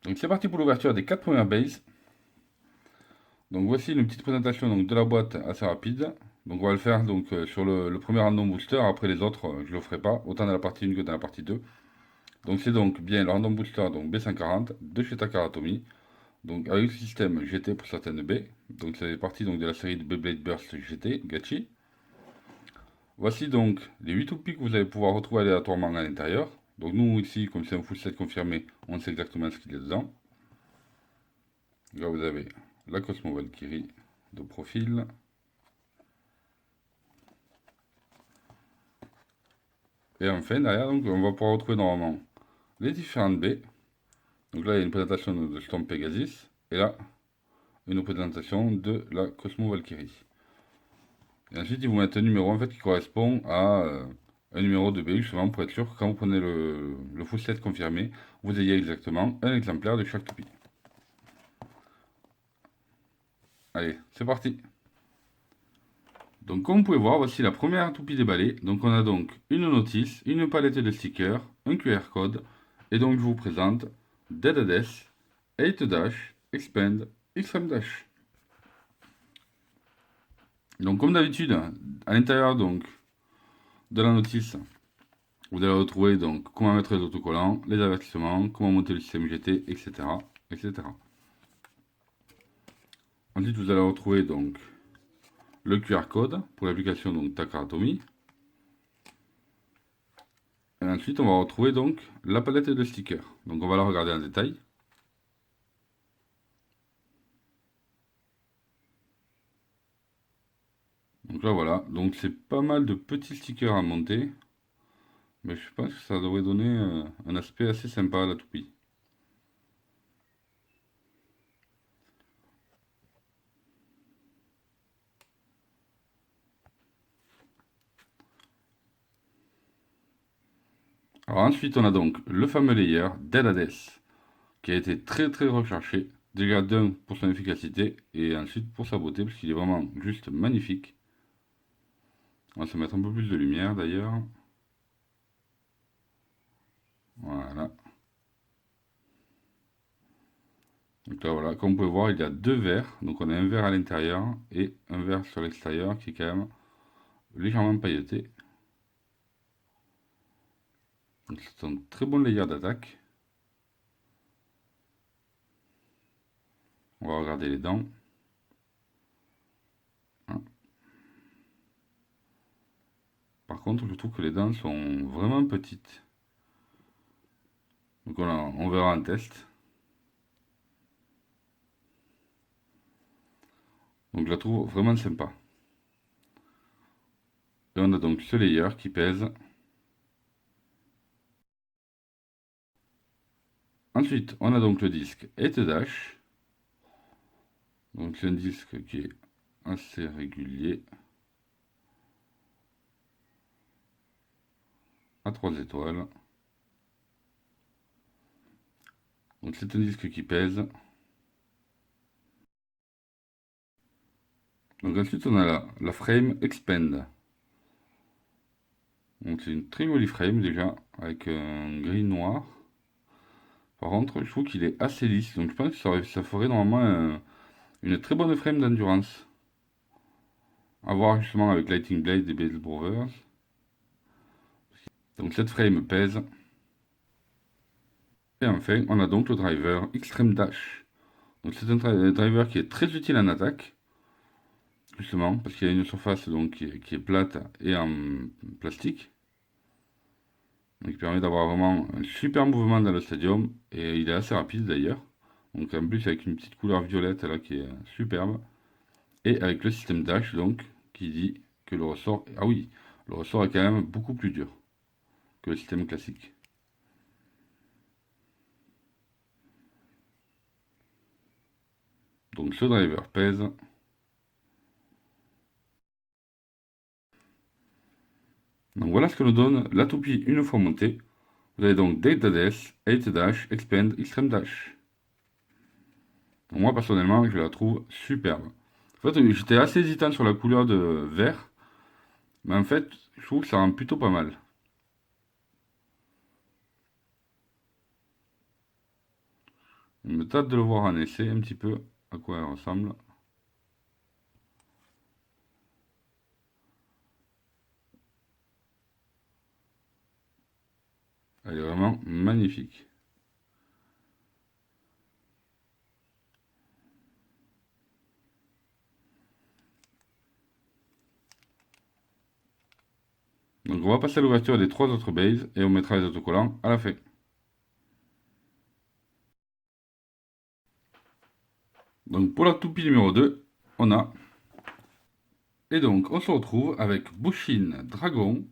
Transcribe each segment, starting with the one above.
Donc c'est parti pour l'ouverture des 4 premières bases. Donc voici une petite présentation donc, de la boîte assez rapide. Donc on va le faire donc, sur le premier random booster, après les autres je ne le ferai pas, autant dans la partie 1 que dans la partie 2. Donc c'est donc bien le random booster donc B140 de chez Takara Atomy. Donc avec le système GT pour certaines baies. Donc c'est parti donc, de la série de Beyblade Burst GT Gachi. Voici donc les 8 toupies que vous allez pouvoir retrouver aléatoirement à l'intérieur. Donc nous ici, comme c'est un full set confirmé, on sait exactement ce qu'il y a dedans. Là vous avez la Cosmo Valkyrie de profil. Et enfin derrière donc, on va pouvoir retrouver normalement les différentes baies. Donc là il y a une présentation de Storm Pegasus. Et là une présentation de la Cosmo Valkyrie. Et ensuite ils vous mettent un numéro en fait qui correspond à un numéro de BU justement pour être sûr que quand vous prenez le full set confirmé, vous ayez exactement un exemplaire de chaque toupie. Allez, c'est parti. Donc comme vous pouvez voir, voici la première toupie déballée. Donc on a donc une notice, une palette de stickers, un QR code. Et donc je vous présente Dead Hades, 8 Dash, Expand, Extreme Dash. Donc comme d'habitude, à l'intérieur donc de la notice, vous allez retrouver donc comment mettre les autocollants, les avertissements, comment monter le système GT, etc. etc. Ensuite vous allez retrouver donc le QR code pour l'application donc Takara Atomy. Et ensuite, on va retrouver donc la palette de stickers. Donc, on va la regarder en détail. Donc là, voilà. Donc, c'est pas mal de petits stickers à monter. Mais je pense que ça devrait donner un aspect assez sympa à la toupie. Alors ensuite, on a donc le fameux layer Dead Hades, qui a été très très recherché. Déjà d'un pour son efficacité et ensuite pour sa beauté, parce qu'il est vraiment juste magnifique. On va se mettre un peu plus de lumière d'ailleurs. Voilà. Donc là, voilà, comme vous pouvez voir, il y a deux verres. Donc on a un verre à l'intérieur et un verre sur l'extérieur qui est quand même légèrement pailleté. Donc c'est un très bon layer d'attaque. On va regarder les dents. Hein. Par contre, je trouve que les dents sont vraiment petites. Donc voilà, on verra en test. Donc je la trouve vraiment sympa. Et on a donc ce layer qui pèse. Ensuite, on a donc le disque Dash. Donc c'est un disque qui est assez régulier. À 3 étoiles. Donc c'est un disque qui pèse. Donc ensuite on a la frame Expand. Donc c'est une très jolie frame déjà, avec un gris noir. Par contre, je trouve qu'il est assez lisse, donc je pense que ça ferait normalement une très bonne frame d'endurance. À voir justement avec Lightning Blade et Battle Brothers. Donc cette frame pèse. Et enfin, on a donc le driver Extreme Dash. Donc c'est un driver qui est très utile en attaque, justement, parce qu'il y a une surface donc, qui est plate et en plastique. Donc il permet d'avoir vraiment un super mouvement dans le stadium, et il est assez rapide d'ailleurs. Donc en plus avec une petite couleur violette là qui est superbe. Et avec le système dash donc qui dit que le ressort... Ah oui, le ressort est quand même beaucoup plus dur que le système classique. Donc ce driver pèse. Donc voilà ce que nous donne la toupie une fois montée. Vous avez donc Data Dash, 8 Dash, Expand, Extreme Dash. Donc moi personnellement je la trouve superbe. En fait j'étais assez hésitant sur la couleur de vert. Mais en fait je trouve que ça rend plutôt pas mal. Je me tâte de le voir en essai un petit peu à quoi elle ressemble. Elle est vraiment magnifique. Donc on va passer à l'ouverture des 3 autres bases et on mettra les autocollants à la fin. Donc pour la toupie numéro 2, on a... Et donc on se retrouve avec Bushin Dragon,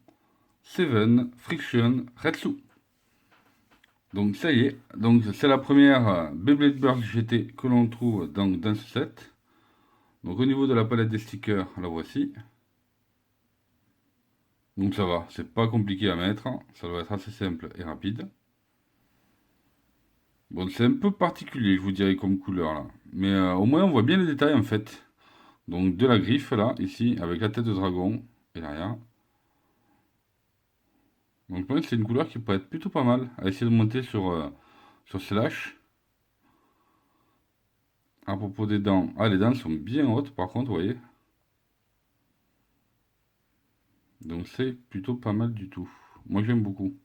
Seven Friction Retsu. Donc ça y est, donc c'est la première Beyblade Burst GT que l'on trouve dans ce set. Donc au niveau de la palette des stickers, la voici. Donc ça va, c'est pas compliqué à mettre, ça doit être assez simple et rapide. Bon, c'est un peu particulier, je vous dirais, comme couleur là. Mais au moins on voit bien les détails en fait. Donc de la griffe là, ici, avec la tête de dragon, et derrière. Donc je pense que c'est une couleur qui pourrait être plutôt pas mal à essayer de monter sur Slash. À propos des dents, ah les dents sont bien hautes par contre, vous voyez. Donc c'est plutôt pas mal du tout. Moi j'aime beaucoup.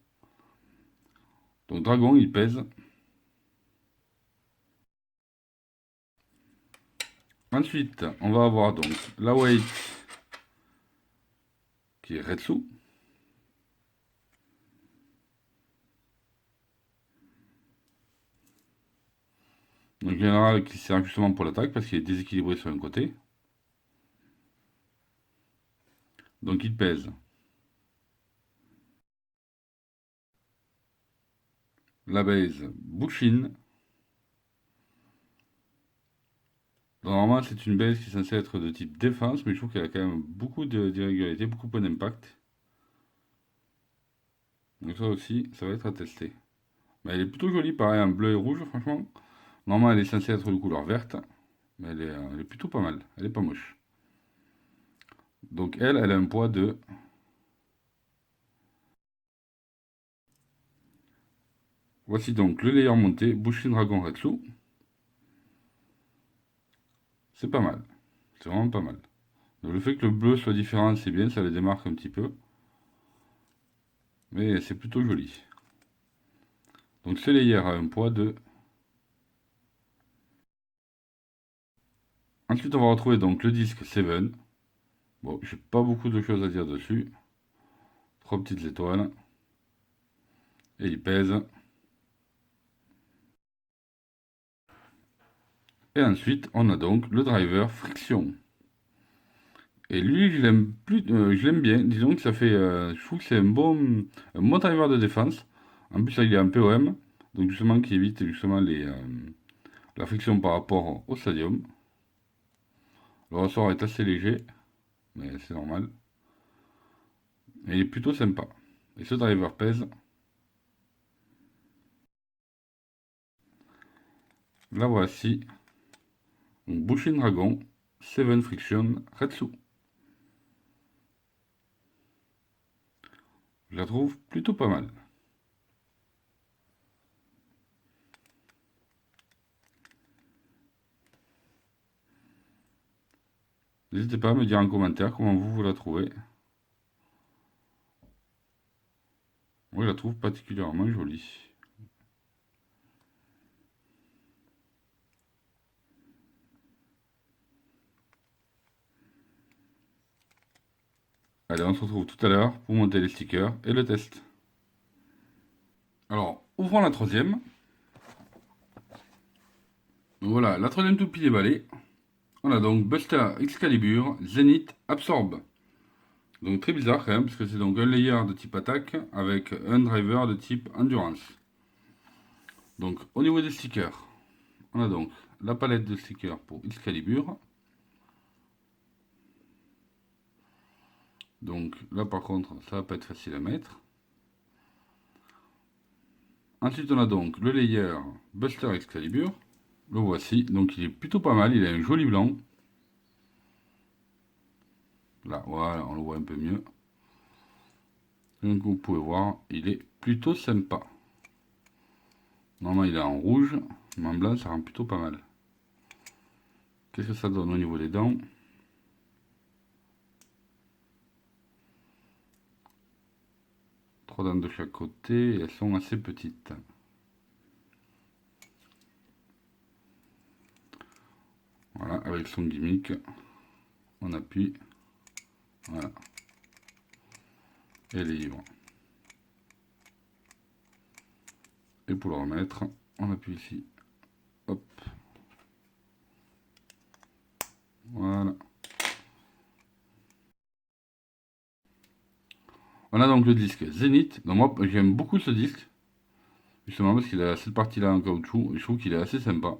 Donc dragon il pèse. Ensuite on va avoir donc la weight qui est Retsu. Donc en général qui sert justement pour l'attaque parce qu'il est déséquilibré sur un côté. Donc il pèse. La base Bushin. Normalement c'est une base qui est censée être de type défense, mais je trouve qu'elle a quand même beaucoup d'irrégularités, beaucoup de points d'impact. Donc ça aussi, ça va être à tester. Mais elle est plutôt jolie, pareil, en bleu et rouge, franchement. Normalement elle est censée être de couleur verte, mais elle est plutôt pas mal, elle est pas moche. Donc elle a un poids de... Voici donc le layer monté Bushin Dragon Retsu. C'est pas mal, c'est vraiment pas mal. Donc le fait que le bleu soit différent, c'est bien, ça le démarque un petit peu. Mais c'est plutôt joli. Donc ce layer a un poids de... Ensuite on va retrouver donc le disque 7. Bon, j'ai pas beaucoup de choses à dire dessus. 3 petites étoiles. Et il pèse. Et ensuite, on a donc le driver friction. Et lui, je l'aime bien. Disons que ça fait, je trouve que c'est un bon driver de défense. En plus, il est un POM, donc justement qui évite justement la friction par rapport au stadium. Le ressort est assez léger, mais c'est normal. Et il est plutôt sympa. Et ce driver pèse. La voici. Donc Bushin Dragon, 7 Friction Retsu. Je la trouve plutôt pas mal. N'hésitez pas à me dire en commentaire comment vous la trouvez. Moi, je la trouve particulièrement jolie. Allez, on se retrouve tout à l'heure pour monter les stickers et le test. Alors, ouvrons la troisième. Donc voilà, la troisième toupie déballée. On a donc Buster Excalibur Zenith Absorb. Donc très bizarre quand même, parce que c'est donc un layer de type attaque avec un driver de type endurance. Donc au niveau des stickers, on a donc la palette de stickers pour Excalibur. Donc là par contre, ça va pas être facile à mettre. Ensuite on a donc le layer Buster Excalibur. Le voici, donc il est plutôt pas mal, il a un joli blanc. Là, voilà, on le voit un peu mieux. Donc vous pouvez voir, il est plutôt sympa. Normalement il est en rouge, Mais en blanc, ça rend plutôt pas mal. Qu'est-ce que ça donne au niveau des dents? Trois dents de chaque côté, elles sont assez petites. Voilà, avec son gimmick, on appuie. Voilà. Et les livres. Et pour le remettre, on appuie ici. Hop. Voilà. On a donc le disque Zénith. Donc moi, j'aime beaucoup ce disque. Justement parce qu'il a cette partie-là en caoutchouc. Et je trouve qu'il est assez sympa.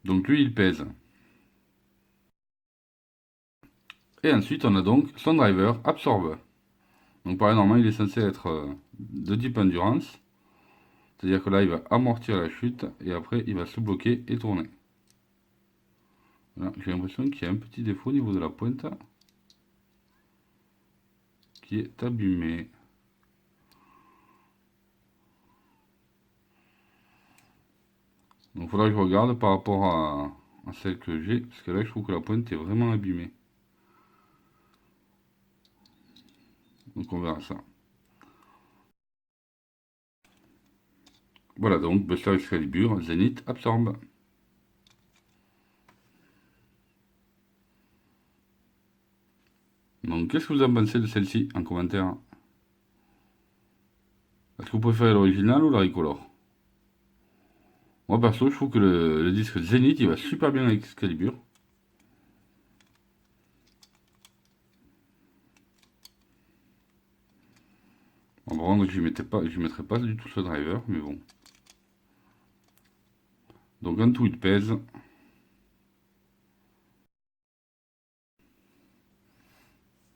Donc lui, il pèse. Et ensuite, on a donc son driver Absorb. Donc pareil, normalement, il est censé être de type endurance. C'est-à-dire que là, il va amortir la chute. Et après, il va se bloquer et tourner. Voilà, j'ai l'impression qu'il y a un petit défaut au niveau de la pointe. Qui est abîmé. Donc il faudra que je regarde par rapport à celle que j'ai. Parce que là, je trouve que la pointe est vraiment abîmée. Donc on verra ça. Voilà donc Buster Excalibur Zenith Absorb. Donc qu'est-ce que vous en pensez de celle-ci en commentaire? Est-ce que vous préférez l'original ou la Recolor? Moi perso je trouve que le disque Zenith il va super bien avec Excalibur. Bon, par contre je mettrais pas du tout ce driver, mais bon. Donc en tout il pèse.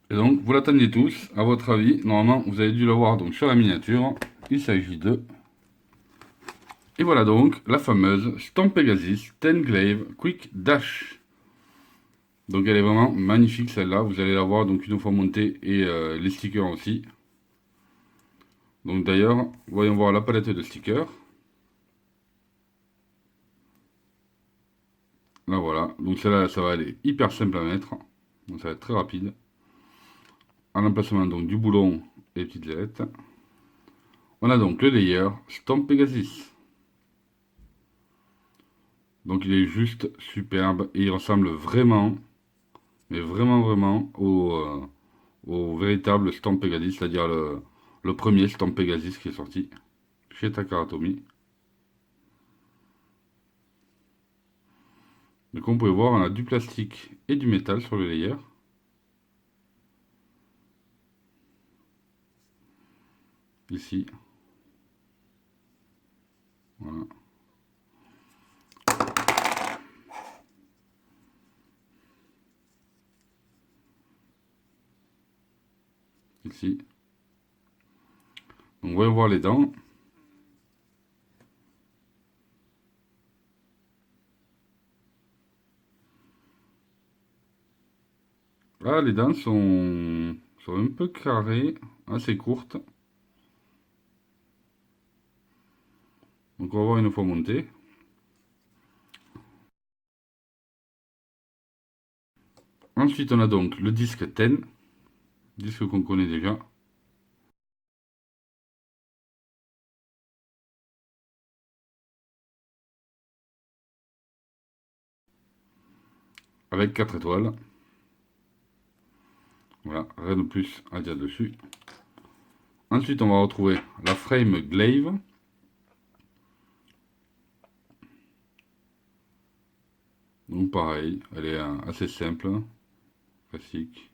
Et donc vous l'attendez tous, à votre avis, normalement vous avez dû le voir donc sur la miniature. Il s'agit de... Et voilà donc la fameuse Stomp Pegasus Tenglaive Quick Dash. Donc elle est vraiment magnifique celle-là, vous allez la voir donc une fois montée et les stickers aussi. Donc d'ailleurs, voyons voir la palette de stickers. Là voilà, donc celle-là ça va aller hyper simple à mettre, donc ça va être très rapide. En emplacement donc du boulon et petites ailettes. On a donc le layer Stomp Pegasus. Donc il est juste superbe et il ressemble vraiment, mais vraiment au véritable Stomp Pegasus, c'est-à-dire le premier Stomp Pegasus qui est sorti chez Takara Tomy. Donc comme vous pouvez voir, on a du plastique et du métal sur le layer. Ici. Voilà. Ici. Donc voyons voir les dents. Là, les dents sont un peu carrées, assez courtes. Donc on va voir une fois montées. Ensuite, on a donc le disque TEN, disque qu'on connaît déjà. Avec 4 étoiles. Voilà, rien de plus à dire dessus. Ensuite, on va retrouver la frame Glaive. Donc pareil, elle est assez simple, classique.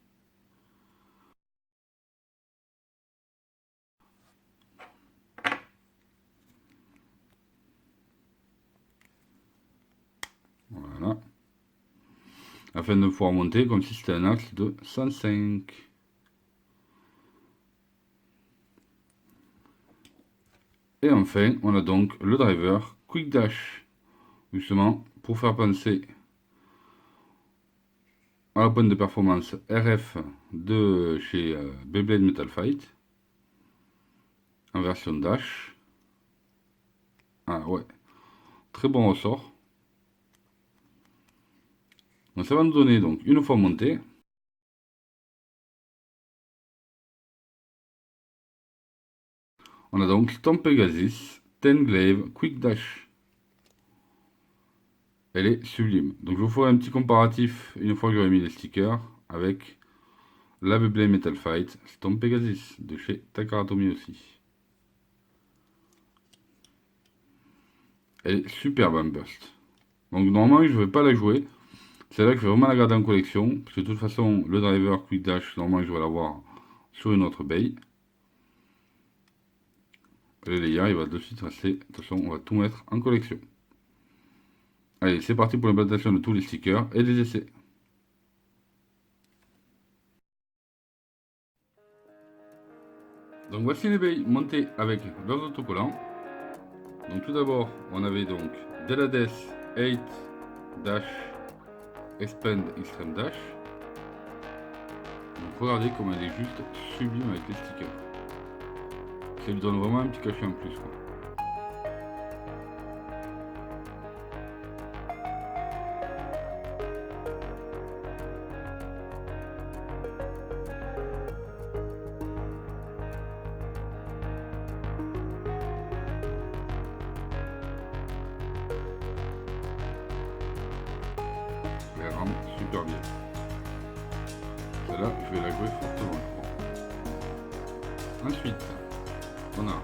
Voilà. Afin de pouvoir monter comme si c'était un axe de 105. Et enfin, on a donc le driver Quick Dash, justement pour faire penser à la pointe de performance RF de chez Beyblade Metal Fight. Inversion dash. Ah ouais. Très bon ressort. Donc ça va nous donner donc une fois monté. On a donc Stomp Pegasus, Tenglaive, Quick Dash. Elle est sublime. Donc je vous ferai un petit comparatif une fois que j'aurai mis les stickers avec la Beyblade Metal Fight Stomp Pegasus de chez Takara Tomy aussi. Elle est superbe en burst. Donc normalement je ne vais pas la jouer. C'est là que je vais vraiment la garder en collection. Parce que de toute façon le driver Quick Dash, normalement je vais l'avoir sur une autre baie. Le layer il va de suite rester. De toute façon on va tout mettre en collection. Allez, c'est parti pour l'implantation de tous les stickers et des essais. Donc voici les baies montées avec leurs autocollants. Donc tout d'abord, on avait donc Delades 8 Dash Expand Extreme Dash. Donc regardez comme elle est juste sublime avec les stickers. Ça lui donne vraiment un petit cachet en plus, quoi. Elle rentre super bien. Celle-là, je vais la jouer fortement, je crois. Ensuite, on a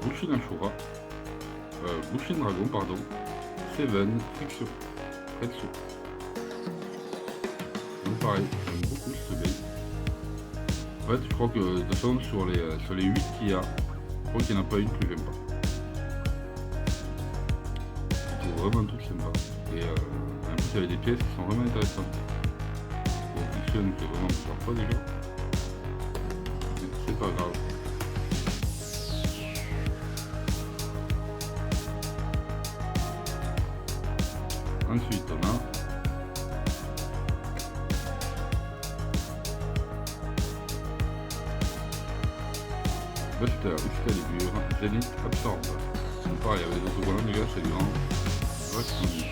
Bushin Ashura, Bushin Dragon, pardon, Seven, Friction, Fretsu. Donc pareil, j'aime beaucoup ce bail. En fait, je crois que de toute façon, sur les 8 qu'il y a, je crois qu'il n'y en a pas une que j'aime pas. Je trouve vraiment toutes sympas. Et en plus, il y avait des pièces qui sont vraiment intéressantes. Bon, Friction, je fais vraiment parfois déjà. Mais c'est pas grave. Ensuite, on a Buster, Excalibur, Zenith, Absorb. Donc pareil, avec les autocollants, les gars, c'est grand. Vachement bien.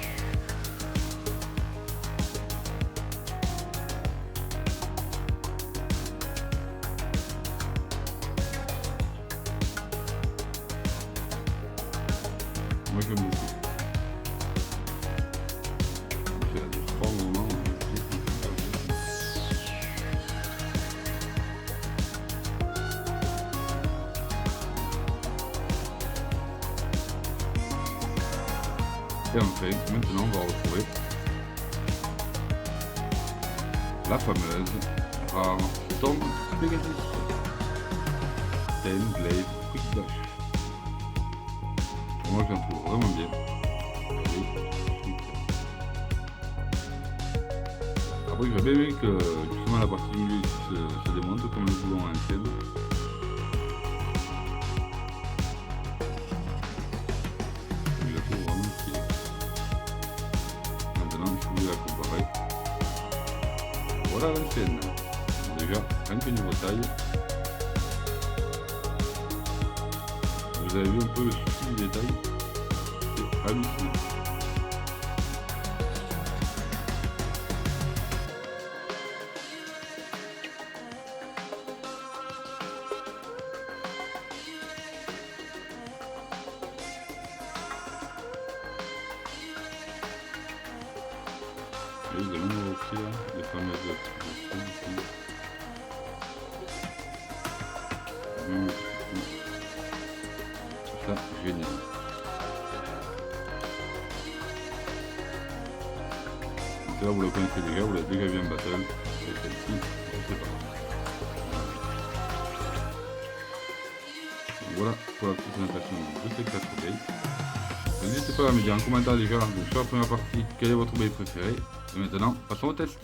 Moi, j'aime beaucoup. C'est à des trois moments. Et enfin, maintenant on va retrouver la fameuse rare Stomp Pegasus Tenglaive Quick Dash. Moi je la trouve vraiment bien. Après j'aurais bien aimé que justement la partie du milieu se démonte comme le boulon à ancienne. Voilà l'ancienne. Déjà, rien que niveau taille. Vous avez vu un peu le souci du détail. C'est hallucinant. Et vous allez voir aussi là, les fameuses articulations. Ça, génial. Donc là, vous la connaissez déjà, vous l'avez déjà vu en battle. Et celle-ci, je sais pas. Donc voilà pour la petite présentation de ces 4 bails. N'hésitez pas à me dire en commentaire déjà, sur la première partie, quelle est votre bail préférée. Et maintenant, passons au test.